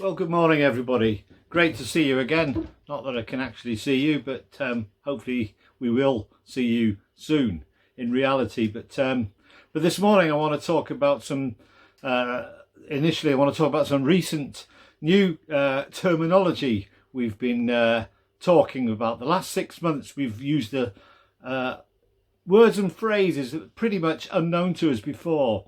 Well, good morning, everybody. Great to see you again. Not that I can actually see you, but hopefully we will see you soon in reality. But this morning I want to talk about some. Initially, I want to talk about some recent new terminology we've been talking about. The last 6 months, we've used words and phrases that were pretty much unknown to us before: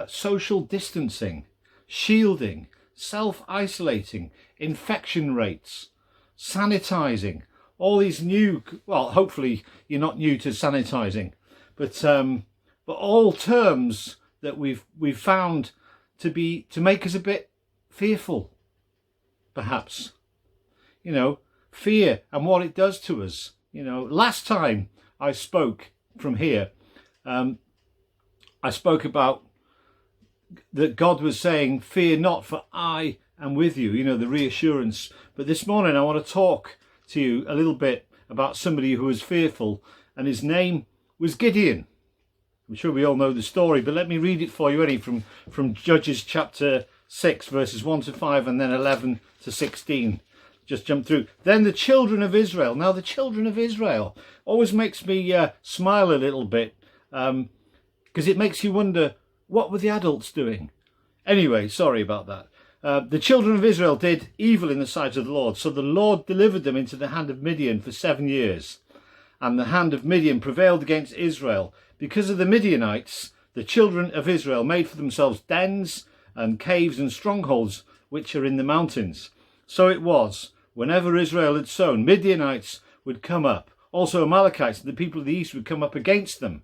social distancing, shielding, self-isolating, infection rates, sanitizing, all these new, well, hopefully you're not new to sanitizing, but all terms that we've found to make us a bit fearful, perhaps. Fear and what it does to us. Last time I spoke from here, I spoke about that God was saying, "Fear not, for I am with you," the reassurance. But this morning I want to talk to you a little bit about somebody who was fearful, and his name was Gideon. I'm sure we all know the story, but let me read it for you from Judges chapter 6, verses 1 to 5, and then 11 to 16. Just jump through. Then the children of Israel. Now, the children of Israel always makes me smile a little bit, because it makes you wonder, what were the adults doing? Anyway, sorry about that. The children of Israel did evil in the sight of the Lord, so the Lord delivered them into the hand of Midian for 7 years. And the hand of Midian prevailed against Israel. Because of the Midianites, the children of Israel made for themselves dens and caves and strongholds which are in the mountains. So it was, whenever Israel had sown, Midianites would come up. Also Amalekites and the people of the east would come up against them.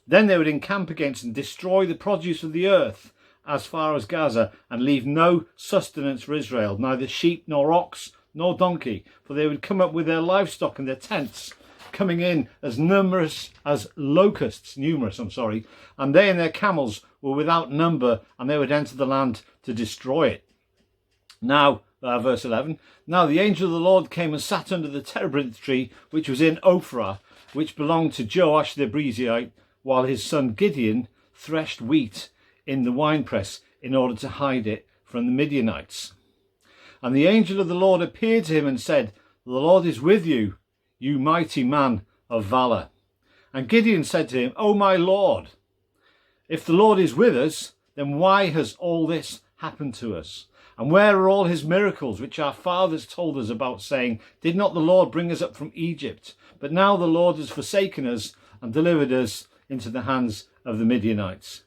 Then they would encamp against and destroy the produce of the earth as far as Gaza, and leave no sustenance for Israel, neither sheep nor ox nor donkey, for they would come up with their livestock and their tents, coming in as numerous as locusts, and they and their camels were without number, and they would enter the land to destroy it. Now, verse 11, now the angel of the Lord came and sat under the terebinth tree, which was in Ophrah, which belonged to Joash the Abiezrite, while his son Gideon threshed wheat in the winepress in order to hide it from the Midianites. And the angel of the Lord appeared to him and said, "The Lord is with you, you mighty man of valour." And Gideon said to him, "O my Lord, if the Lord is with us, then why has all this happened to us? And where are all his miracles which our fathers told us about, saying, did not the Lord bring us up from Egypt? But now the Lord has forsaken us and delivered us into the hands of the Midianites."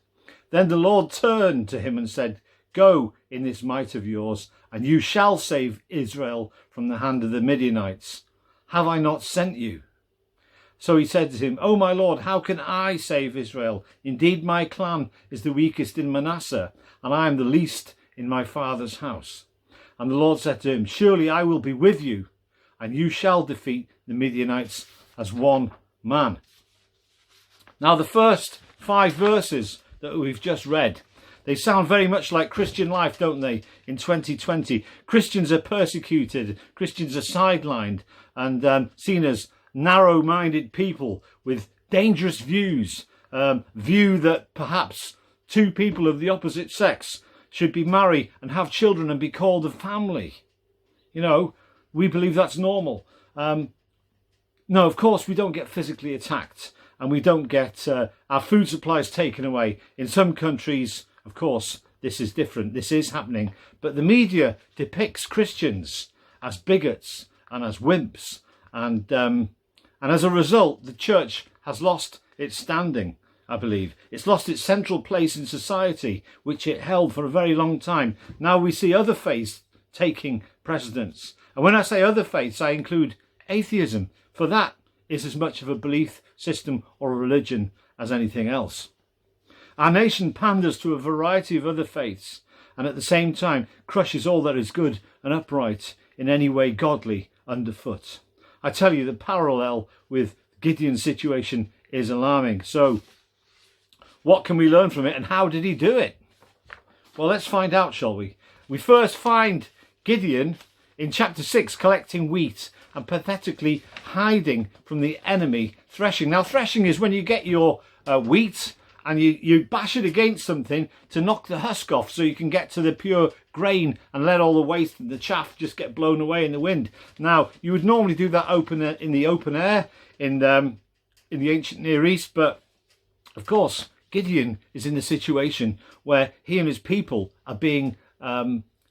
Then the Lord turned to him and said, "Go in this might of yours, and you shall save Israel from the hand of the Midianites. Have I not sent you?" So he said to him, "O my Lord, how can I save Israel? Indeed, my clan is the weakest in Manasseh, and I am the least in my father's house." And the Lord said to him, "Surely I will be with you, and you shall defeat the Midianites as one man." Now, the first 5 verses that we've just read, they sound very much like Christian life, don't they? In 2020, Christians are persecuted, Christians are sidelined and seen as narrow-minded people with dangerous views, view that perhaps 2 people of the opposite sex should be married and have children and be called a family. We believe that's normal. No, of course, we don't get physically attacked, and we don't get our food supplies taken away. In some countries, of course, this is different. This is happening. But the media depicts Christians as bigots and as wimps. And as a result, the church has lost its standing, I believe. It's lost its central place in society, which it held for a very long time. Now we see other faiths taking precedence. And when I say other faiths, I include atheism, for that is as much of a belief system or a religion as anything else. Our nation panders to a variety of other faiths, and at the same time crushes all that is good and upright in any way godly underfoot. I tell you, the parallel with Gideon's situation is alarming. So what can we learn from it, and how did he do it? Well, let's find out, shall we? We first find Gideon in chapter 6 collecting wheat and pathetically hiding from the enemy threshing. Now, threshing is when you get your wheat and you bash it against something to knock the husk off so you can get to the pure grain and let all the waste and the chaff just get blown away in the wind. Now, you would normally do that in the open air in the ancient Near East, but of course, Gideon is in a situation where he and his people are being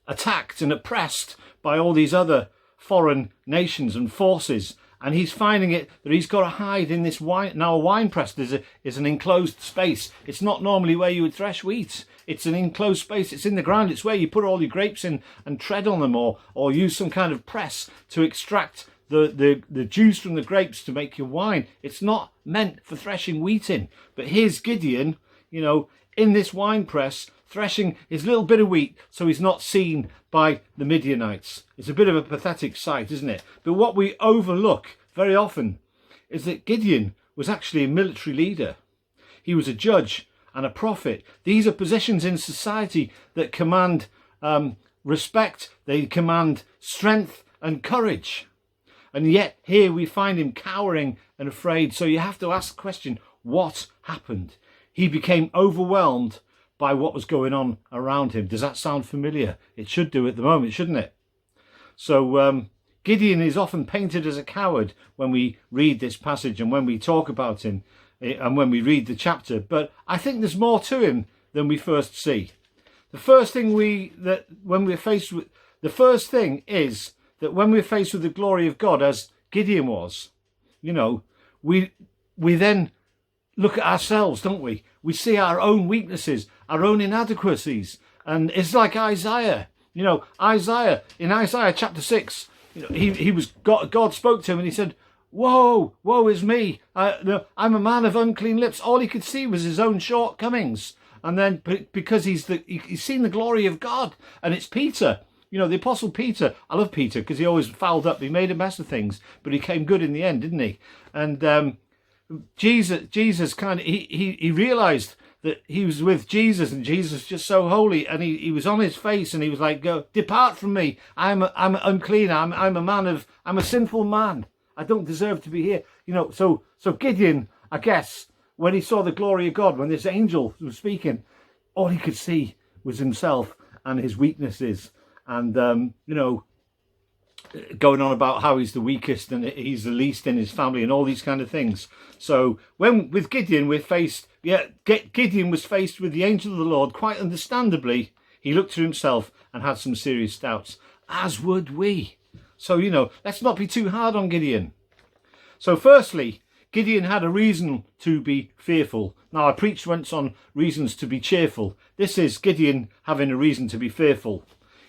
attacked and oppressed by all these other foreign nations and forces, and he's finding it that he's got to hide in this wine. Now, a wine press is an enclosed space. It's not normally where you would thresh wheat. It's an enclosed space. It's in the ground. It's where you put all your grapes in and tread on them, or use some kind of press to extract the juice from the grapes to make your wine. It's not meant for threshing wheat in. But here's Gideon, in this wine press, threshing his little bit of wheat so he's not seen by the Midianites. It's a bit of a pathetic sight, isn't it? But what we overlook very often is that Gideon was actually a military leader. He was a judge and a prophet. These are positions in society that command respect. They command strength and courage. And yet here we find him cowering and afraid. So you have to ask the question, what happened? He became overwhelmed by what was going on around him. Does that sound familiar? It should do at the moment, shouldn't it? So Gideon is often painted as a coward when we read this passage and when we talk about him and when we read the chapter. But I think there's more to him than we first see. The first thing is that when we're faced with the glory of God, as Gideon was, we then look at ourselves, don't we? We see our own weaknesses, our own inadequacies. And it's like Isaiah. Isaiah, in Isaiah chapter 6, God spoke to him and he said, woe is me. I'm a man of unclean lips. All he could see was his own shortcomings. And then because he's seen the glory of God. And it's Peter, the Apostle Peter. I love Peter because he always fouled up. He made a mess of things, but he came good in the end, didn't he? And Jesus kind of, he realized that he was with Jesus and Jesus was just so holy, and he was on his face and he was like, go, depart from me. I'm unclean. I'm a sinful man. I don't deserve to be here. So Gideon, I guess, when he saw the glory of God, when this angel was speaking, all he could see was himself and his weaknesses, and going on about how he's the weakest and he's the least in his family and all these kind of things. So with Gideon, Gideon was faced with the angel of the Lord. Quite understandably, he looked to himself and had some serious doubts, as would we. So, let's not be too hard on Gideon. So firstly, Gideon had a reason to be fearful. Now, I preached once on reasons to be cheerful. This is Gideon having a reason to be fearful.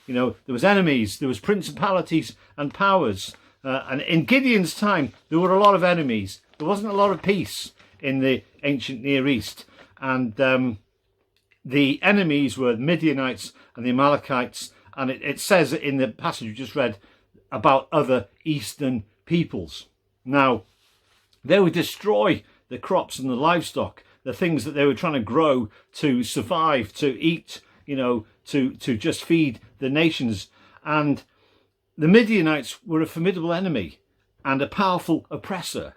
There was enemies, there was principalities and powers. And in Gideon's time, there were a lot of enemies. There wasn't a lot of peace in the ancient Near East. And the enemies were the Midianites and the Amalekites. And it says in the passage we just read about other eastern peoples. Now, they would destroy the crops and the livestock, the things that they were trying to grow to survive, to eat, to just feed the nations. And the Midianites were a formidable enemy and a powerful oppressor.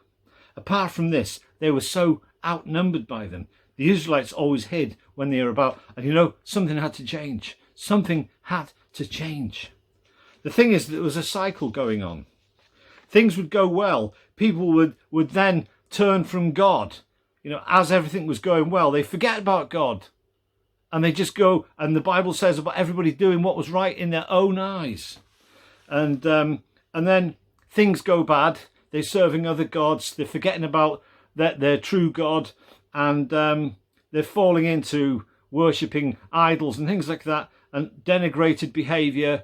Apart from this, they were so outnumbered by them. The Israelites always hid when they were about, and something had to change. Something had to change. The thing is that there was a cycle going on. Things would go well. People would then turn from God. As everything was going well, they forget about God. And they just go, and the Bible says about everybody doing what was right in their own eyes. And then things go bad. They're serving other gods. They're forgetting about their true God. And they're falling into worshipping idols and things like that. And denigrated behaviour.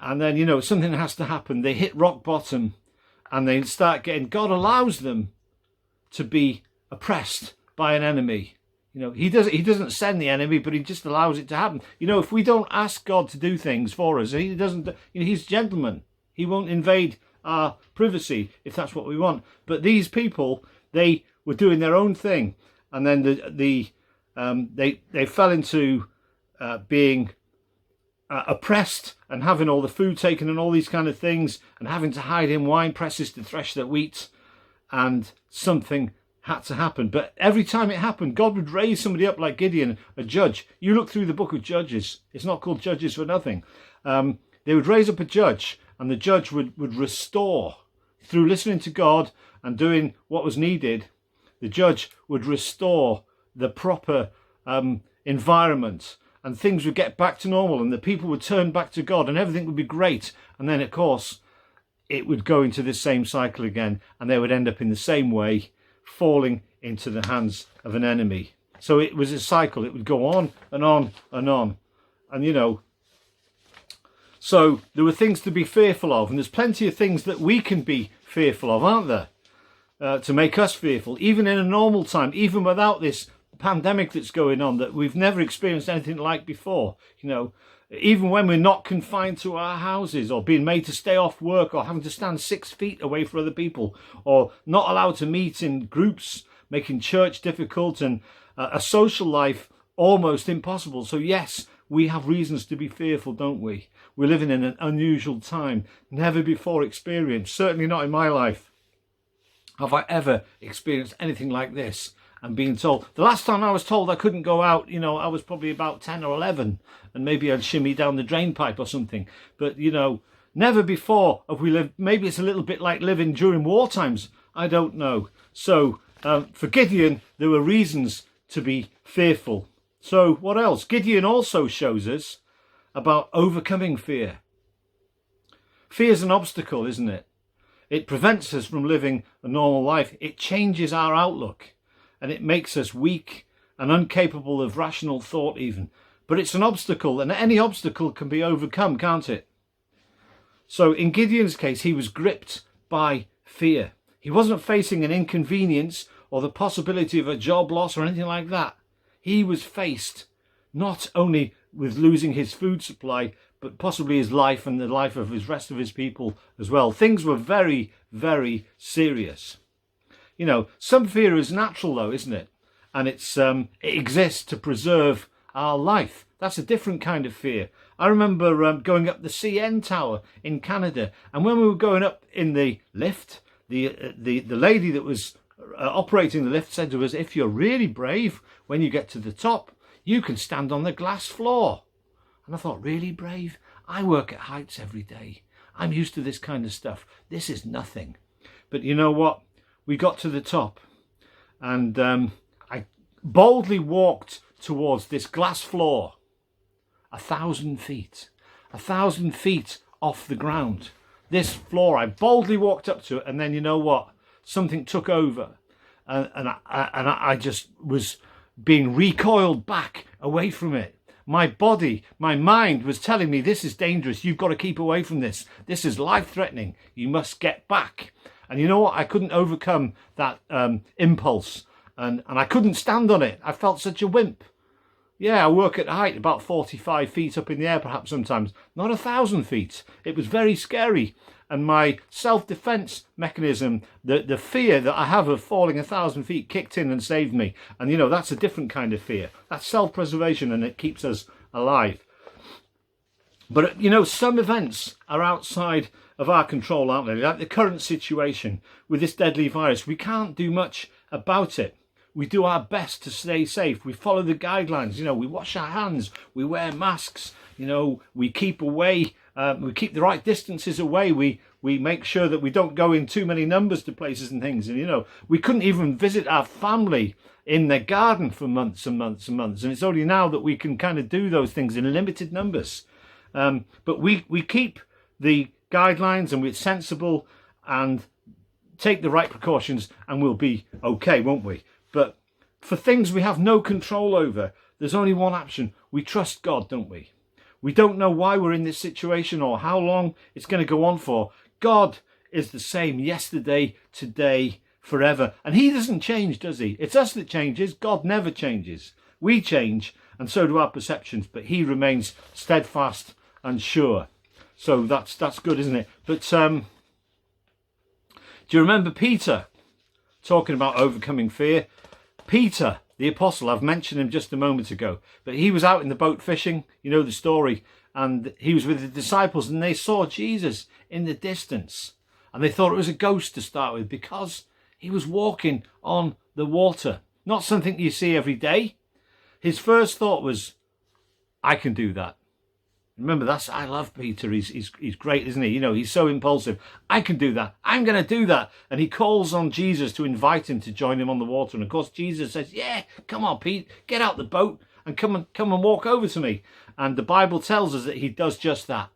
And then, something has to happen. They hit rock bottom. And they start getting, God allows them to be oppressed by an enemy. He doesn't send the enemy, but he just allows it to happen. If we don't ask God to do things for us, he doesn't. He's a gentleman. He won't invade our privacy if that's what we want. But these people, they were doing their own thing, and then they fell into being oppressed and having all the food taken and all these kind of things, and having to hide in wine presses to thresh their wheat, and something had to happen. But every time it happened, God would raise somebody up like Gideon, a judge. You look through the book of Judges. It's not called Judges for nothing. They would raise up a judge, and the judge would restore. Through listening to God and doing what was needed, the judge would restore the proper environment, and things would get back to normal, and the people would turn back to God, and everything would be great. And then, of course, it would go into this same cycle again, and they would end up in the same way, falling into the hands of an enemy. So it was a cycle. It would go on and on and on. And, you know, so there were things to be fearful of, and there's plenty of things that we can be fearful of, aren't there? To make us fearful, even in a normal time, even without this pandemic that's going on that we've never experienced anything like before. You know, even when we're not confined to our houses, or being made to stay off work, or having to stand 6 feet away from other people, or not allowed to meet in groups, making church difficult, and a social life almost impossible. So yes, we have reasons to be fearful, don't we? We're living in an unusual time, never before experienced, certainly not in my life have I ever experienced anything like this. And being told, the last time I was told I couldn't go out, you know, I was probably about 10 or 11, and maybe I'd shimmy down the drain pipe or something. But, you know, never before have we lived. Maybe it's a little bit like living during war times. I don't know. So for Gideon, there were reasons to be fearful. So what else? Gideon also shows us about overcoming fear. Fear's an obstacle, isn't it? It prevents us from living a normal life. It changes our outlook. And it makes us weak and incapable of rational thought even. But it's an obstacle, and any obstacle can be overcome, can't it? So in Gideon's case, he was gripped by fear. He wasn't facing an inconvenience or the possibility of a job loss or anything like that. He was faced not only with losing his food supply, but possibly his life and the life of his rest of his people as well. Things were very, very serious. You know, some fear is natural though, isn't it? And it exists to preserve our life. That's a different kind of fear. I remember going up the CN Tower in Canada, and when we were going up in the lift, the lady that was operating the lift said to us, if you're really brave, when you get to the top, you can stand on the glass floor. And I thought, really brave? I work at heights every day. I'm used to this kind of stuff. This is nothing. But you know what? We got to the top, and I boldly walked towards this glass floor, 1,000 feet, 1,000 feet off the ground. This floor, I boldly walked up to it, and then you know what? Something took over, and I just was being recoiled back away from it. My body, my mind was telling me, this is dangerous. You've got to keep away from this. This is life-threatening. You must get back. And you know what? I couldn't overcome that impulse, and I couldn't stand on it. I felt such a wimp. Yeah, I work at height, about 45 feet up in the air perhaps sometimes, not 1,000 feet. It was very scary. And my self-defense mechanism, the fear that I have of falling 1,000 feet kicked in and saved me. And, you know, that's a different kind of fear. That's self-preservation, and it keeps us alive. But, you know, some events are outside of our control, aren't they? Like the current situation with this deadly virus. We can't do much about it. We do our best to stay safe. We follow the guidelines. You know, we wash our hands. We wear masks. You know, we keep away. We keep the right distances away. We make sure that we don't go in too many numbers to places and things. And, you know, we couldn't even visit our family in their garden for months and months and months. And it's only now that we can kind of do those things in limited numbers. But we keep the guidelines, and we're sensible and take the right precautions, and we'll be okay, won't we? But for things we have no control over, there's only one option. We trust God, don't we? We don't know why we're in this situation or how long it's going to go on for. God is the same yesterday, today, forever. And he doesn't change, does he? It's us that changes. God never changes. We change, and so do our perceptions, but he remains steadfast and sure. So that's good, isn't it? But do you remember Peter talking about overcoming fear? Peter, the apostle, I've mentioned him just a moment ago, but he was out in the boat fishing, you know the story, and he was with the disciples, and they saw Jesus in the distance, and they thought it was a ghost to start with, because he was walking on the water. Not something you see every day. His first thought was, I can do that. Remember, I love Peter. He's great, isn't he? You know, he's so impulsive. I can do that. I'm going to do that. And he calls on Jesus to invite him to join him on the water. And of course, Jesus says, yeah, come on, Pete, get out the boat and come and walk over to me. And the Bible tells us that he does just that.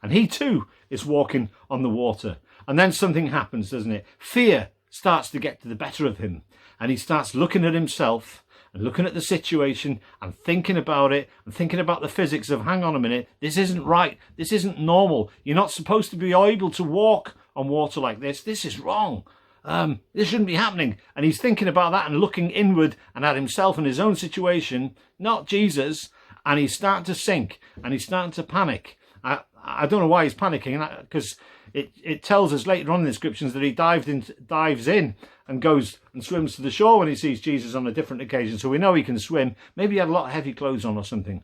And he too is walking on the water. And then something happens, doesn't it? Fear starts to get to the better of him. And he starts looking at himself and looking at the situation and thinking about it and thinking about the physics of, hang on a minute, this isn't right. This isn't normal. You're not supposed to be able to walk on water like this. This is wrong. This shouldn't be happening. And he's thinking about that and looking inward and at himself and his own situation, not Jesus. And he's starting to sink and he's starting to panic. I don't know why he's panicking, because it tells us later on in the descriptions that he dives in and goes and swims to the shore when he sees Jesus on a different occasion. So we know he can swim. Maybe he had a lot of heavy clothes on or something.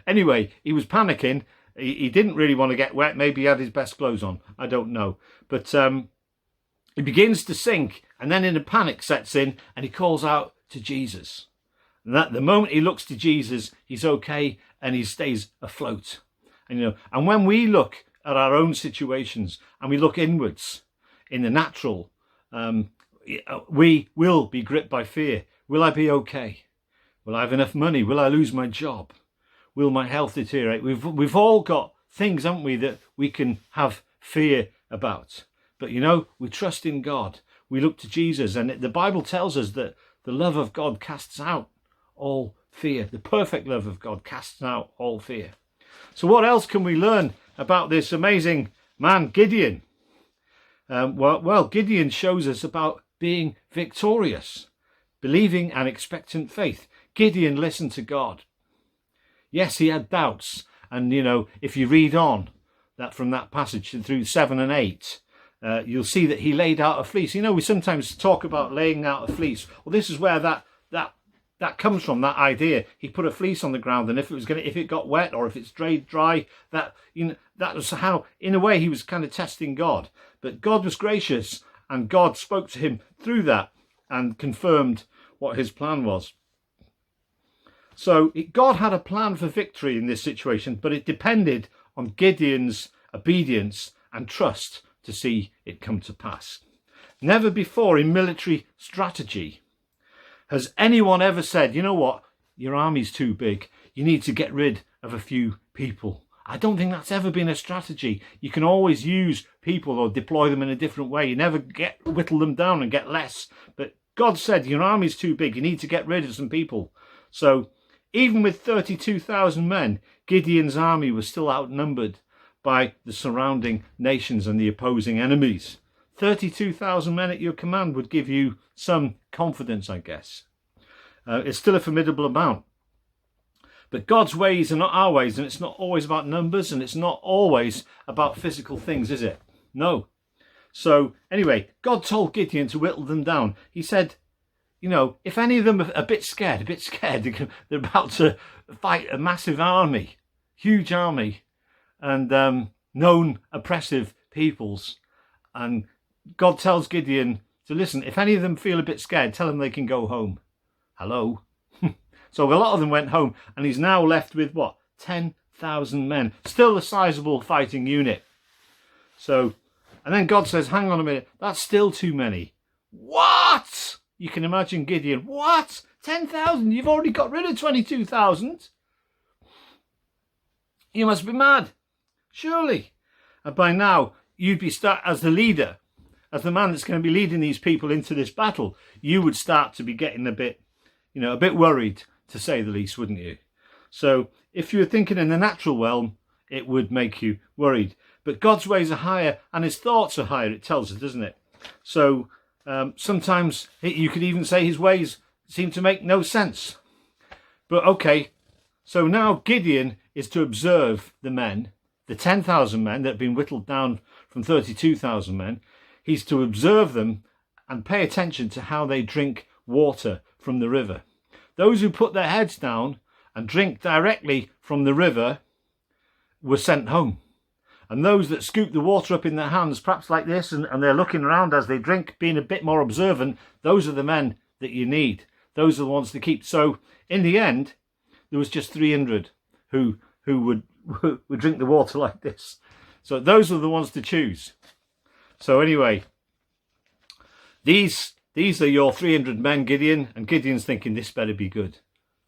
Anyway, he was panicking. He didn't really want to get wet. Maybe he had his best clothes on. I don't know. But he begins to sink, and then in a panic sets in and he calls out to Jesus. And that the moment he looks to Jesus, he's okay and he stays afloat. And when we look at our own situations and we look inwards in the natural, we will be gripped by fear. Will I be okay? Will I have enough money? Will I lose my job? Will my health deteriorate? We've all got things, haven't we, that we can have fear about. But we trust in God. We look to Jesus, and the Bible tells us that the love of God casts out all fear. The perfect love of God casts out all fear. So what else can we learn about this amazing man, Gideon? Well, Gideon shows us about being victorious, believing and expectant faith. Gideon listened to God. Yes, he had doubts. And, if you read on that from that passage through 7 and 8, you'll see that he laid out a fleece. We sometimes talk about laying out a fleece. Well, this is where that comes from, that idea. He put a fleece on the ground, and if it got wet or if it's dry, that was how, in a way, he was kind of testing God. But God was gracious, and God spoke to him through that and confirmed what his plan was. So God had a plan for victory in this situation, but it depended on Gideon's obedience and trust to see it come to pass. Never before in military strategy has anyone ever said, you know what, your army's too big, you need to get rid of a few people. I don't think that's ever been a strategy. You can always use people or deploy them in a different way. You never whittle them down and get less. But God said, your army's too big, you need to get rid of some people. So even with 32,000 men, Gideon's army was still outnumbered by the surrounding nations and the opposing enemies. 32,000 men at your command would give you some confidence, I guess. It's still a formidable amount. But God's ways are not our ways, and it's not always about numbers, and it's not always about physical things, is it? No. So anyway, God told Gideon to whittle them down. He said, if any of them are a bit scared, they're about to fight a massive army, huge army, and known oppressive peoples. And God tells Gideon to listen, if any of them feel a bit scared, tell them they can go home. Hello? So a lot of them went home, and he's now left with 10,000 men. Still a sizable fighting unit. So, and then God says, hang on a minute, that's still too many. What? You can imagine Gideon, what? 10,000? You've already got rid of 22,000? You must be mad. Surely. And by now, you'd be as the leader, as the man that's going to be leading these people into this battle, you would start to be getting a bit worried, to say the least, wouldn't you? So if you were thinking in the natural realm, it would make you worried. But God's ways are higher and his thoughts are higher, it tells us, doesn't it? So sometimes you could even say his ways seem to make no sense. But okay, so now Gideon is to observe the men, the 10,000 men that have been whittled down from 32,000 men. He's to observe them and pay attention to how they drink water from the river. Those who put their heads down and drink directly from the river were sent home. And those that scoop the water up in their hands, perhaps like this, and they're looking around as they drink, being a bit more observant, those are the men that you need. Those are the ones to keep. So in the end, there was just 300 who would drink the water like this. So those are the ones to choose. So anyway, these are your 300 men, Gideon. And Gideon's thinking, this better be good.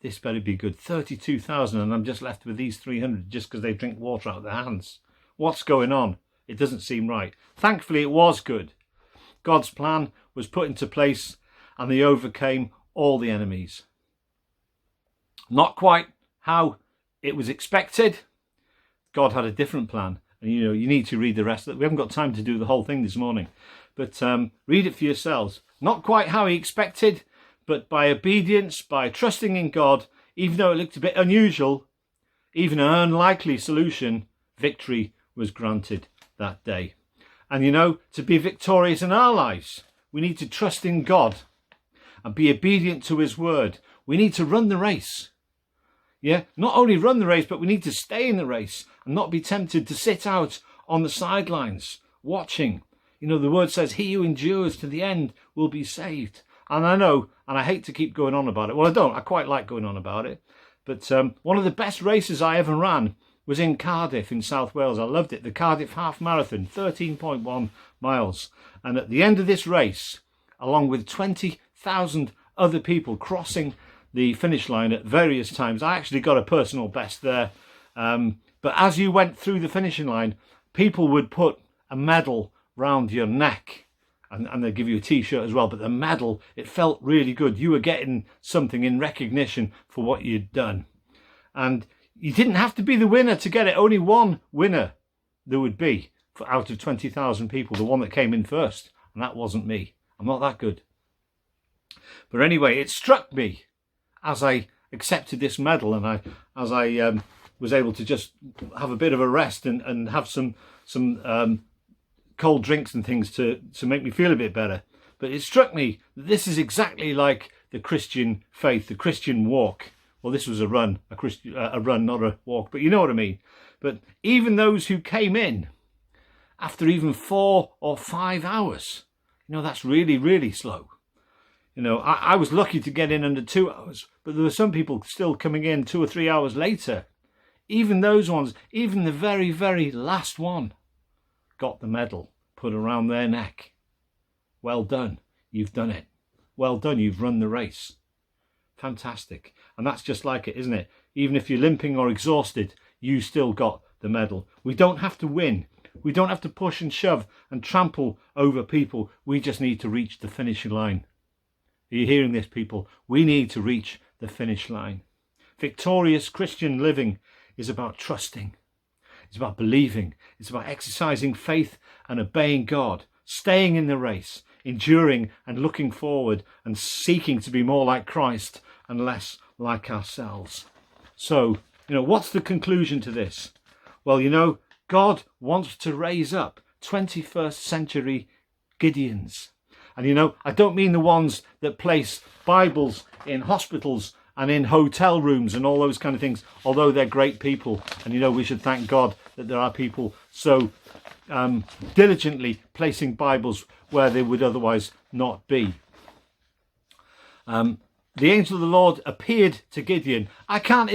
This better be good. 32,000, and I'm just left with these 300 just because they drink water out of their hands. What's going on? It doesn't seem right. Thankfully, it was good. God's plan was put into place, and they overcame all the enemies. Not quite how it was expected. God had a different plan. And you need to read the rest. We haven't got time to do the whole thing this morning. But read it for yourselves. Not quite how he expected, but by obedience, by trusting in God, even though it looked a bit unusual, even an unlikely solution, victory was granted that day. And to be victorious in our lives, we need to trust in God and be obedient to his word. We need to run the race. Yeah, not only run the race, but we need to stay in the race and not be tempted to sit out on the sidelines watching. The word says, he who endures to the end will be saved. And I know, and I hate to keep going on about it. Well, I don't. I quite like going on about it. But one of the best races I ever ran was in Cardiff in South Wales. I loved it. The Cardiff Half Marathon, 13.1 miles. And at the end of this race, along with 20,000 other people crossing the finish line at various times, I actually got a personal best there. But as you went through the finishing line, people would put a medal round your neck, and they'd give you a t-shirt as well. But the medal, it felt really good. You were getting something in recognition for what you'd done. And you didn't have to be the winner to get it. Only one winner there would be out of 20,000 people, the one that came in first. And that wasn't me. I'm not that good. But anyway, it struck me as I accepted this medal, and as I was able to just have a bit of a rest and have some cold drinks and things to make me feel a bit better. But it struck me that this is exactly like the Christian faith, the Christian walk. Well, this was a run, a run, not a walk, but you know what I mean. But even those who came in after even 4 or 5 hours, that's really, really slow. I was lucky to get in under 2 hours, but there were some people still coming in 2 or 3 hours later. Even those ones, even the very, very last one, got the medal put around their neck. Well done, you've done it. Well done, you've run the race. Fantastic. And that's just like it, isn't it? Even if you're limping or exhausted, you still got the medal. We don't have to win. We don't have to push and shove and trample over people. We just need to reach the finish line. Are you hearing this, people? We need to reach the finish line. Victorious Christian living is about trusting. It's about believing. It's about exercising faith and obeying God, staying in the race, enduring and looking forward and seeking to be more like Christ and less like ourselves. So, what's the conclusion to this? Well, God wants to raise up 21st century Gideons. And I don't mean the ones that place Bibles in hospitals and in hotel rooms and all those kind of things, although they're great people. And we should thank God that there are people so diligently placing Bibles where they would otherwise not be. The angel of the Lord appeared to Gideon. I can't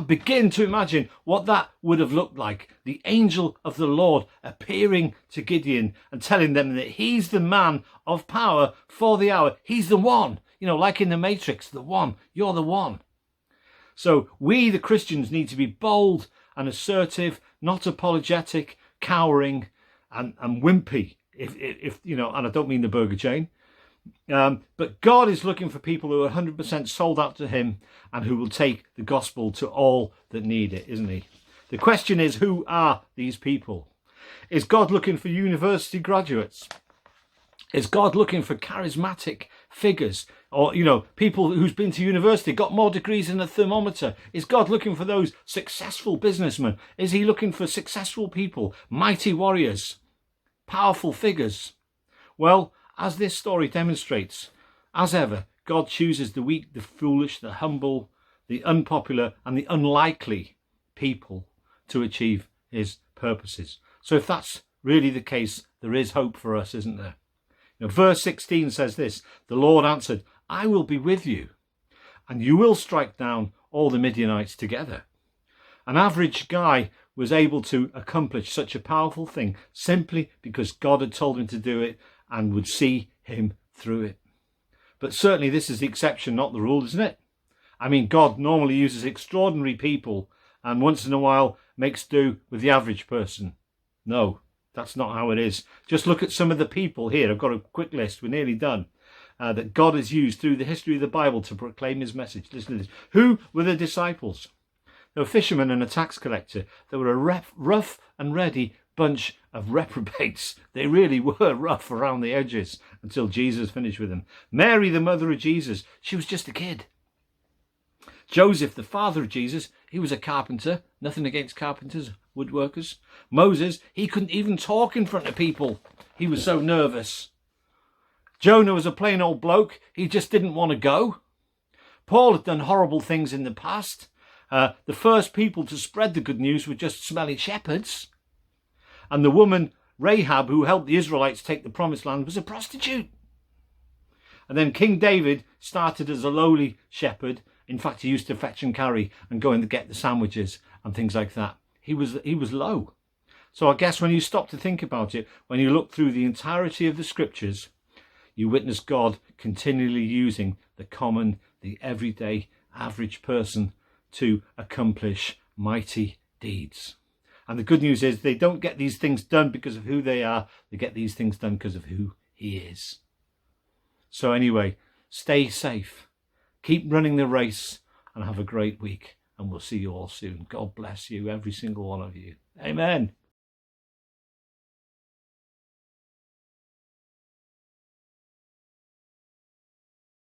begin to imagine what that would have looked like. The angel of the Lord appearing to Gideon and telling them that he's the man of power for the hour. He's the one, like in the Matrix, the one, you're the one. So we, the Christians, need to be bold and assertive, not apologetic, cowering and wimpy, if and I don't mean the burger chain. But God is looking for people who are 100% sold out to him and who will take the gospel to all that need it, isn't he? The question is, who are these people? Is God looking for university graduates? Is God looking for charismatic figures or, people who's been to university, got more degrees than a thermometer? Is God looking for those successful businessmen? Is he looking for successful people, mighty warriors, powerful figures? Well, as this story demonstrates, as ever, God chooses the weak, the foolish, the humble, the unpopular and the unlikely people to achieve his purposes. So if that's really the case, there is hope for us, isn't there? Verse 16 says this, the Lord answered, I will be with you, and you will strike down all the Midianites together. An average guy was able to accomplish such a powerful thing simply because God had told him to do it and would see him through it. But certainly this is the exception, not the rule, isn't it? I mean, God normally uses extraordinary people and once in a while makes do with the average person. No, that's not how it is. Just look at some of the people here. I've got a quick list. We're nearly done. That God has used through the history of the Bible to proclaim his message. Listen to this. Who were the disciples? They were fishermen and a tax collector. They were a rough and ready bunch of reprobates. They really were rough around the edges until Jesus finished with them. Mary, the mother of Jesus, she was just a kid. Joseph, the father of Jesus, he was a carpenter. Nothing against carpenters, woodworkers. Moses, he couldn't even talk in front of people. He was so nervous. Jonah was a plain old bloke. He just didn't want to go. Paul had done horrible things in the past. The first people to spread the good news were just smelly shepherds. And the woman, Rahab, who helped the Israelites take the promised land, was a prostitute. And then King David started as a lowly shepherd. In fact, he used to fetch and carry and go and get the sandwiches and things like that. He was low. So I guess when you stop to think about it, when you look through the entirety of the scriptures, you witness God continually using the common, the everyday, average person to accomplish mighty deeds. And the good news is they don't get these things done because of who they are. They get these things done because of who he is. So anyway, stay safe. Keep running the race and have a great week. And we'll see you all soon. God bless you, every single one of you. Amen.